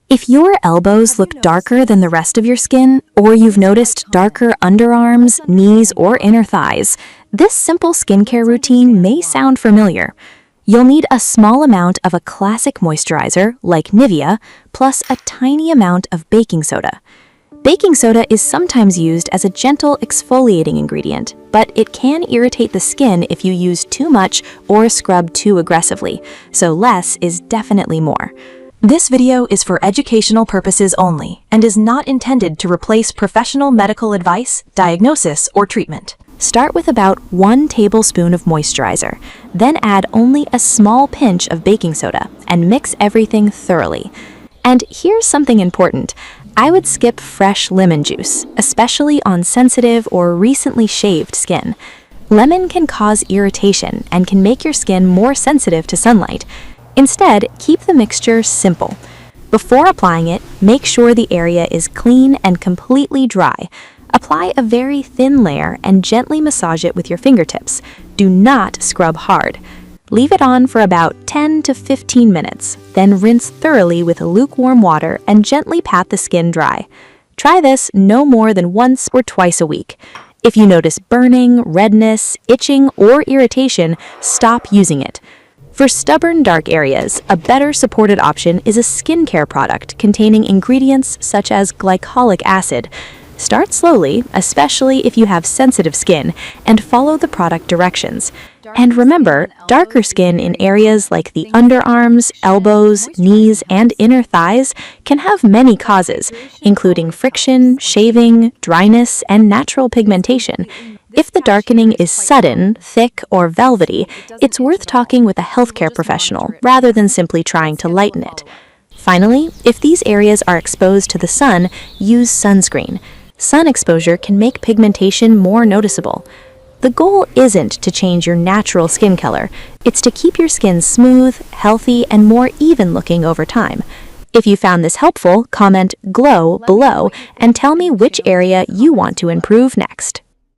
If your elbows look darker than the rest of your skin, or you've noticed darker underarms, knees, or inner thighs, this simple skincare routine may sound familiar. You'll need a small amount of a classic moisturizer, like Nivea, plus a tiny amount of baking soda. Baking soda is sometimes used as a gentle exfoliating ingredient, but it can irritate the skin if you use too much or scrub too aggressively, so less is definitely more. This video is for educational purposes only and is not intended to replace professional medical advice, diagnosis, or treatment. Start with about 1 tablespoon of moisturizer, then add only a small pinch of baking soda and mix everything thoroughly. And here's something important. I would skip fresh lemon juice, especially on sensitive or recently shaved skin. Lemon can cause irritation and can make your skin more sensitive to sunlight. Instead, keep the mixture simple. Before applying it, make sure the area is clean and completely dry. Apply a very thin layer and gently massage it with your fingertips. Do not scrub hard. Leave it on for about 10 to 15 minutes, then rinse thoroughly with lukewarm water and gently pat the skin dry. Try this no more than once or twice a week. If you notice burning, redness, itching, or irritation, stop using it. For stubborn, dark areas, a better supported option is a skincare product containing ingredients such as glycolic acid. Start slowly, especially if you have sensitive skin, and follow the product directions. And remember, darker skin in areas like the underarms, elbows, knees, and inner thighs can have many causes, including friction, shaving, dryness, and natural pigmentation. If the darkening is sudden, thick, or velvety, it's worth talking with a healthcare professional rather than simply trying to lighten it. Finally, if these areas are exposed to the sun, use sunscreen. Sun exposure can make pigmentation more noticeable. The goal isn't to change your natural skin color, it's to keep your skin smooth, healthy, and more even looking over time. If you found this helpful, comment "glow" below and tell me which area you want to improve next.